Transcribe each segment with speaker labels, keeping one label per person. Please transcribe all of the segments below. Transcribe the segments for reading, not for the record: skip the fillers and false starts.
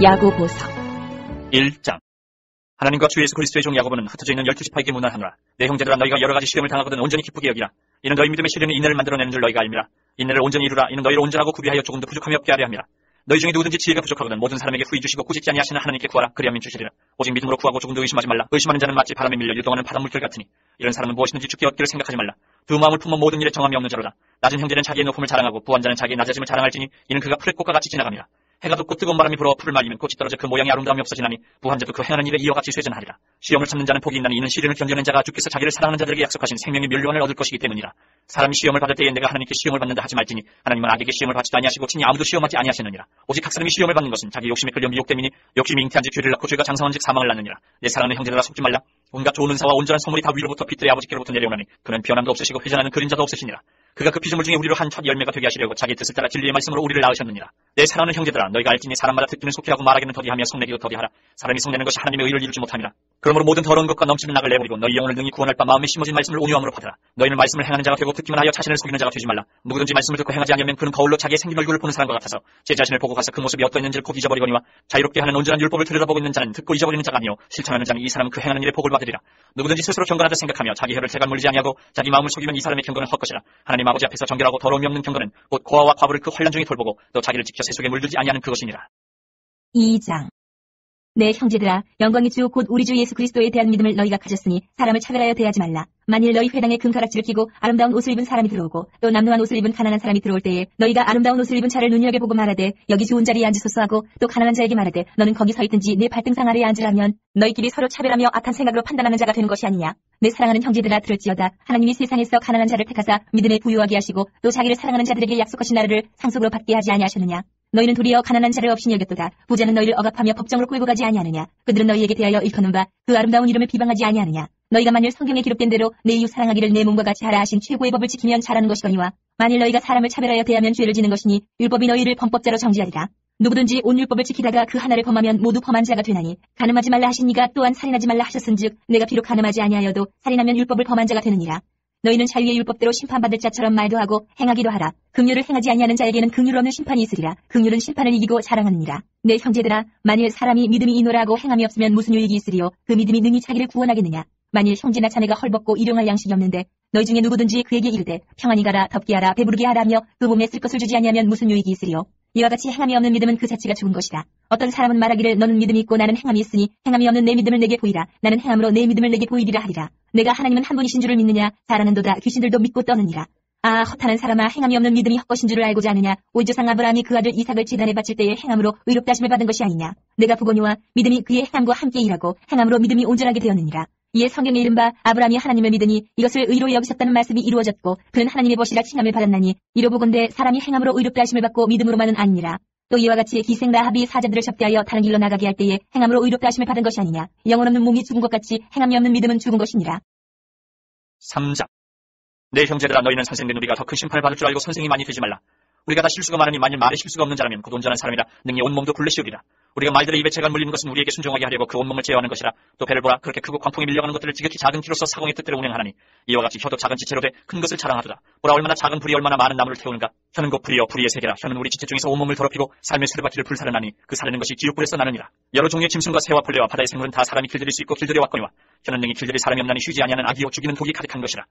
Speaker 1: 야고보서
Speaker 2: 1장. 하나님과 주 예수 그리스도의 종 야고보는 흩어져 있는 12지파에게 문안하노라. 내 형제들아, 너희가 여러 가지 시험을 당하거든 온전히 기쁘게 여기라. 이는 너희 믿음의 시련이 인내를 만들어내는 줄 너희가 알미라. 인내를 온전히 이루라. 이는 너희를 온전하고 구비하여 조금도 부족함이 없게 하려 함이라. 너희 중에 누구든지 지혜가 부족하거든 모든 사람에게 후히 주시고 꾸짖지 아니하시는 하나님께 구하라. 그리하면 주시리라. 오직 믿음으로 구하고 조금도 의심하지 말라. 의심하는 자는 마치 바람에 밀려 유동하는 바닷물결 같으니 이런 사람은 무엇이든지 죽게 얻기를 생각하지 말라. 두 마음을 품어 모든 일에 정함이 없는 자로다. 낮은 형제는 자기의 높음을 자랑하고 부한 자는 자기의 낮아짐을 자랑할지니 이는 그가 풀의 꽃과 같이 지나갑니다. 해가 돋고 뜨거운 바람이 불어 풀을 말리면 꽃이 떨어져 그 모양이 아름다움이 없어지나니 부한 자도 그 행하는 일에 이와 같이 쇠전하리라. 시험을 참는 자는 복이 있나니 이는 시련을 견뎌낸 자가 주께서 자기를 사랑하는 자들에게 약속하신 생명의 면류관을 얻을 것이기 때문이라. 사람이 시험을 받을 때에 내가 하나님께 시험을 받는다 하지 말지니 하나님은 악에게 시험을 받지도 아니하시고 친히 아무도 시험하지 아니하시느니라. 오직 각 사람이 시험을 받는 것은 자기 욕심에 끌려 미혹됨이니 욕심이 잉태한지 죄를 낳고 죄가 장성한즉 사망을 낳느니라. 내 사랑하는 형제들아, 속지 말라. 온갖 좋은 은사와 온전한 선물이 다 위로부터 빛들의 아버지께로부터 내려오나니 그는 변함도 없으시고 회전하는 그림자도 없으시니라. 그가 그 피조물 중에 우리로 한 첫 열매가 되게 하시려고 자기 뜻을 따라 진리의 말씀으로 우리를 낳으셨느니라. 내 사랑하는 형제들아, 너희가 알지니 사람마다 듣기는 속히하고 말하기는 더디하며 속내기도 더디하라. 사람이 속내는 것이 하나님의 의를 이루지 못함이라. 그러므로 모든 더러운 것과 넘치는 낙을 내버리고 너희 영혼을 능히 구원할 바 마음에 심어진 말씀을 온유함으로 받으라. 너희는 말씀을 행하는 자가 되고 듣기만 하여 자신을 속이는 자가 되지 말라. 누구든지 말씀을 듣고 행하지 아니하면 그는 거울로 자기의 생긴 얼굴을 보는 사람과 같아서 제 자신을 보고 가서 그 모습이 어떠했는지를 곧 잊어버리거니와 자유롭게 하는 온전한 율법을 들여다보고 있는 자는 듣고 잊어버리는 자가 아니요 실천하는 자는 이 사람은 그 행하는 일에 복을 받으리라. 누구든지 스스로 경건하다 생각하며 자기 혀를 재간 물리지 아니하고 자기 마음을 속이면 이 사람의 경건은 헛것이라. 하나님 아버지 앞에서 정결하고 더러움이 없는 경건은 곧 고아와 과부를 그 환란 중에 돌보고 또 자기를 지켜 세속에 물들지 아니하는 그것이니라.
Speaker 1: 2장. 내 형제들아, 영광의 주 곧 우리 주 예수 그리스도에 대한 믿음을 너희가 가졌으니 사람을 차별하여 대하지 말라. 만일 너희 회당에 금가락지를 끼고 아름다운 옷을 입은 사람이 들어오고 또 남루한 옷을 입은 가난한 사람이 들어올 때에 너희가 아름다운 옷을 입은 자를 눈여겨보고 말하되 여기 좋은 자리에 앉으소서 하고 또 가난한 자에게 말하되 너는 거기 서 있든지 내 발등상 아래에 앉으라면 너희끼리 서로 차별하며 악한 생각으로 판단하는 자가 되는 것이 아니냐. 내 사랑하는 형제들아, 들을지어다. 하나님이 세상에서 가난한 자를 택하사 믿음에 부유하게 하시고 또 자기를 사랑하는 자들에게 약속하신 나라를 상속으로 받게 하지 아니하셨느냐. 너희는 도리어 가난한 자를 없이 여겼도다. 부자는 너희를 억압하며 법정으로 끌고 가지 아니하느냐. 그들은 너희에게 대하여 일컫는 바 그 아름다운 이름을 비방하지 아니하느냐. 너희가 만일 성경에 기록된 대로 내 이웃 사랑하기를 내 몸과 같이 하라 하신 최고의 법을 지키면 잘하는 것이거니와 만일 너희가 사람을 차별하여 대하면 죄를 지는 것이니 율법이 너희를 범법자로 정지하리라. 누구든지 온 율법을 지키다가 그 하나를 범하면 모두 범한 자가 되나니 간음하지 말라 하신 이가 또한 살인하지 말라 하셨은즉 내가 비록 간음하지 아니하여도 살인하면 율법을 범한 자가 되느니라. 너희는 자유의 율법대로 심판받을 자처럼 말도 하고 행하기도 하라. 긍휼을 행하지 아니하는 자에게는 긍휼 없는 심판이 있으리라. 긍휼은 심판을 이기고 자랑하느니라. 내 형제들아, 만일 사람이 믿음이 있노라 하고 행함이 없으면 무슨 유익이 있으리요. 그 믿음이 능히 자기를 구원하겠느냐. 만일 형제나 자매가 헐벗고 일용할 양식이 없는데 너희 중에 누구든지 그에게 이르되 평안히 가라, 덥게 하라, 배부르게 하라며 그 몸에 쓸 것을 주지 아니하면 무슨 유익이 있으리요. 이와 같이 행함이 없는 믿음은 그 자체가 죽은 것이다. 어떤 사람은 말하기를 너는 믿음이 있고 나는 행함이 있으니 행함이 없는 내 믿음을 내게 보이라. 나는 행함으로 내 믿음을 내게 보이리라 하리라. 내가 하나님은 한 분이신 줄을 믿느냐. 잘하는도다. 귀신들도 믿고 떠느니라. 아, 헛하는 사람아, 행함이 없는 믿음이 헛것인 줄을 알고자 하느냐. 우리 조상 아브라함이 그 아들 이삭을 제단에 바칠 때에 행함으로 의롭다 하심을 받은 것이 아니냐. 내가 보거니와 믿음이 그의 행함과 함께 일하고 행함으로 믿음이 온전하게 되었느니라. 이에 성경에 이른 바 아브라함이 하나님을 믿으니 이것을 의로 여기셨다는 말씀이 이루어졌고 그는 하나님의 벗이라 칭함을 받았나니 이로 보건대 사람이 행함으로 의롭다 하심을 받고 믿음으로만은 아니니라. 또 이와 같이 기생 라합이 사자들을 접대하여 다른 길로 나가게 할 때에 행함으로 의롭다 하심을 받은 것이 아니냐. 영혼 없는 몸이 죽은 것 같이 행함이 없는 믿음은 죽은 것이니라.
Speaker 2: 3장. 내 형제들아, 너희는 선생된 우리가 더 큰 심판을 받을 줄 알고 선생이 많이 되지 말라. 우리가 다 실수가 많으니 만일 말에 실수가 없는 자라면 곧 온전한 사람이라 능히 온몸도 굴레씌우리라. 우리가 말들의 입에 재간 물리는 것은 우리에게 순종하게 하려고 그 온몸을 제어하는 것이라. 또 배를 보라, 그렇게 크고 광풍이 밀려가는 것들을 지극히 작은 키로서 사공의 뜻대로 운행하나니 이와 같이 혀도 작은 지체로 돼 큰 것을 자랑하도다. 보라, 얼마나 작은 불이 얼마나 많은 나무를 태우는가. 혀는 곧 불이여 불의의 세계라. 혀는 우리 지체 중에서 온몸을 더럽히고 삶의 수레바퀴를 불사르나니 그 사르는 것이 지옥불에서 나느니라. 여러 종류의 짐승과 새와 벌레와 바다의 생물은 다 사람이 길들일 수 있고 길들여 왔거니와 혀는 능히 길들일 사람이 없나니 쉬지 아니하는 악이요 죽이는 독이 가득한 것이라.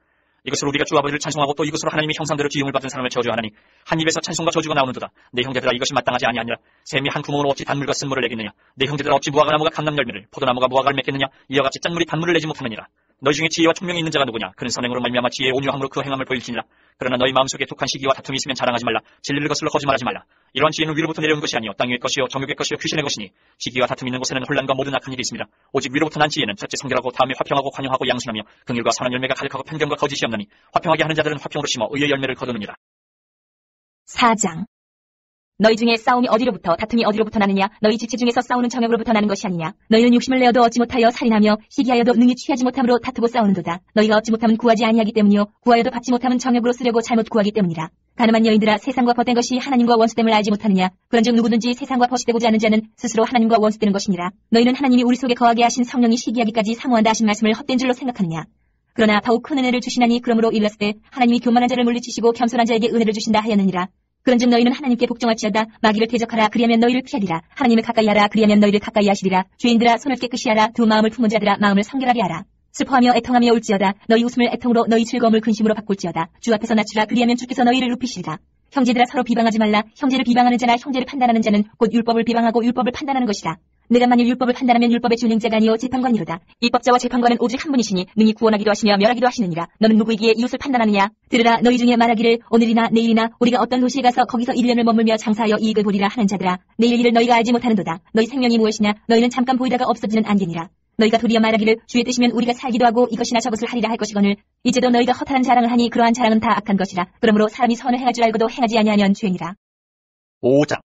Speaker 2: 이것으로 우리가 주 아버지를 찬송하고 또 이것으로 하나님이 형상대로 지음을 받은 사람을 저주하나니 한 입에서 찬송과 저주가 나오는도다. 내 형제들아, 이것이 마땅하지 아니하니라. 샘이 한 구멍으로 어찌 단물과 쓴물을 내겠느냐. 내 형제들아, 어찌 무화과나무가 감람열매를 포도나무가 무화과를 맺겠느냐. 이와 같이 짠물이 단물을 내지 못하느니라. 너희 중에 지혜와 총명이 있는 자가 누구냐. 그는 선행으로 말미암아 지혜의 온유함으로 그 행함을 보일지니라. 그러나 너희 마음속에 독한 시기와 다툼이 있으면 자랑하지 말라. 진리를 거슬러 거짓말하지 말라. 이러한 지혜는 위로부터 내려온 것이 아니요 땅 위의 것이요 정욕의 것이요 귀신의 것이니 시기와 다툼이 있는 곳에는 혼란과 모든 악한 일이 있습니다. 오직 위로부터 난 지혜는 첫째 성결하고 다음에 화평하고 관용하고 양순하며 긍휼과 선한 열매가 가득하고 편견과 거짓이 없나니 화평하게 하는 자들은 화평으로 심어 의의 열매를 거두느니라.
Speaker 1: 4장. 너희 중에 싸움이 어디로부터 다툼이 어디로부터 나느냐. 너희 지체 중에서 싸우는 정욕으로부터 나는 것이 아니냐. 너희는 욕심을 내어도 얻지 못하여 살인하며 시기하여도 능히 취하지 못함으로 다투고 싸우는도다. 너희가 얻지 못하면 구하지 아니하기 때문이요 구하여도 받지 못하면 정욕으로 쓰려고 잘못 구하기 때문이라. 가늠한 여인들아, 세상과 벗된 것이 하나님과 원수됨을 알지 못하느냐. 그런즉 누구든지 세상과 벗이되고자 하는 자는 스스로 하나님과 원수되는 것이니라. 너희는 하나님이 우리 속에 거하게 하신 성령이 시기하기까지 사모한다 하신 말씀을 헛된 줄로 생각하느냐. 그러나 더욱 큰 은혜를 주시나니 그러므로 일렀을 때 하나님이 교만한 자를 물리치시고 겸손한 자에게 은혜를 주신다 하였느니라. 그런즉 너희는 하나님께 복종할지어다. 마귀를 대적하라. 그리하면 너희를 피하리라. 하나님을 가까이 하라. 그리하면 너희를 가까이 하시리라. 죄인들아 손을 깨끗이 하라. 두 마음을 품은 자들아 마음을 성결하게 하라. 슬퍼하며 애통하며 울지어다. 너희 웃음을 애통으로 너희 즐거움을 근심으로 바꿀지어다. 주 앞에서 낮추라. 그리하면 주께서 너희를 높이시리라. 형제들아 서로 비방하지 말라. 형제를 비방하는 자나 형제를 판단하는 자는 곧 율법을 비방하고 율법을 판단하는 것이라. 내가 만일 율법을 판단하면 율법의 준행자가 아니요 재판관이로다. 입법자와 재판관은 오직 한 분이시니 능히 구원하기도 하시며 멸하기도 하시느니라. 너는 누구이기에 이웃을 판단하느냐? 들으라. 너희 중에 말하기를 오늘이나 내일이나 우리가 어떤 도시에 가서 거기서 1년을 머물며 장사하여 이익을 보리라 하는 자들아. 내일 일을 너희가 알지 못하는도다. 너희 생명이 무엇이냐? 너희는 잠깐 보이다가 없어지는 안개니라. 너희가 도리어 말하기를 주의 뜻이면 우리가 살기도 하고 이것이나 저것을 하리라 할 것이거늘 이제도 너희가 허탄한 자랑을 하니 그러한 자랑은 다 악한 것이라. 그러므로 사람이 선을 행할 줄 알고도 행하지 아니하면 죄니라.
Speaker 2: 5장.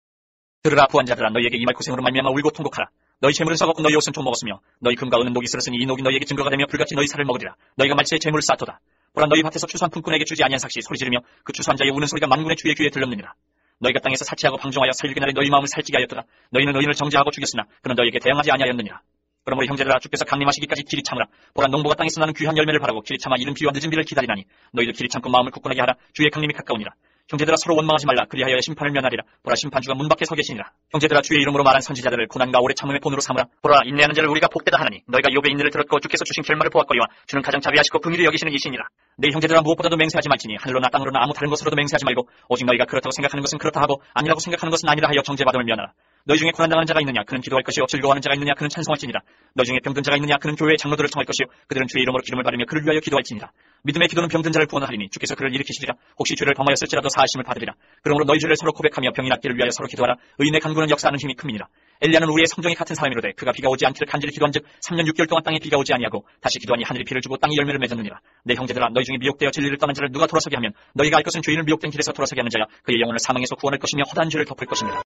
Speaker 2: 들으라 부한자들아 너희에게 임할 고생으로 말미암아 울고 통곡하라. 너희 재물은 썩었고 너희 옷은 좀 먹었으며 너희 금과 은은 녹이 슬었으니 이 녹이 너희에게 증거가 되며 불같이 너희 살을 먹으리라. 너희가 말세에 재물을 쌓도다. 보라 너희 밭에서 추수한 품꾼에게 주지 아니한 삭시 소리 지르며 그 추수한 자의 우는 소리가 만군의 주의 귀에 들렸느니라. 너희가 땅에서 사치하고 방종하여 살육의 날에 너희 마음을 살찌게 하였도다. 너희는 의인을 정죄하고 죽였으나 그는 너희에게 대항하지 아니하였느니라. 그러므로 형제들아 주께서 강림하시기까지 길이 참으라. 보라 농부가 땅에서 나는 귀한 열매를 바라고 길이 참아 이른 비와 늦은 비를 기다리나니 너희도 길이 참고 마음을 굳건하게 하라. 주의 강림이 가까우니라. 형제들아 서로 원망하지 말라. 그리하여 심판을 면하리라. 보라 심판주가 문 밖에 서 계시니라. 형제들아 주의 이름으로 말한 선지자들을 고난과 오래 참음의 본으로 삼으라. 보라 인내하는 자를 우리가 복되다 하나니 너희가 욥의 인내를 들었고 주께서 주신 결말을 보았거니와 주는 가장 자비하시고 긍휼히 여기시는 이시니라. 내 형제들아 무엇보다도 맹세하지 말지니 하늘로나 땅으로나 아무 다른 것으로도 맹세하지 말고 오직 너희가 그렇다고 생각하는 것은 그렇다 하고 아니라고 생각하는 것은 아니라 하여 정죄받음을 면하라. 너희 중에 고난당하는 자가 있느냐 그는 기도할 것이요 즐거워하는 자가 있느냐 그는 찬송할지니라. 너희 중에 병든 자가 있느냐 그는 교회의 장로들을 청할 것이요 그들은 주의 이름으로 기름을 바르며 그를 위하여 기도할지니라. 믿음의 기도는 병든 자를 구원하리니 주께서 그를 일으키시리라. 혹시 죄를 범하였을지라도 사하심을 받으리라. 그러므로 너희 죄를 서로 고백하며 병이 낫기를 위하여 서로 기도하라. 의인의 간구는 역사하는 힘이 큼이니라. 엘리야는 우리의 성정이 같은 사람이로되 그가 비가 오지 않기를 간절히 기도한즉 3년 6개월 동안 땅에 비가 오지 아니하고 다시 기도하니 하늘이 비를 주고 땅이 열매를 맺었느니라. 내 형제들아 너희 중에 미혹되어 진리를 떠난 자를 누가 돌아서게 하면 너희가 알 것은 죄인을 미혹된 길에서 돌아서게 하는 자야 그의 영혼을 사망에서 구원할 것이며 허다한 죄를 덮을 것이니라.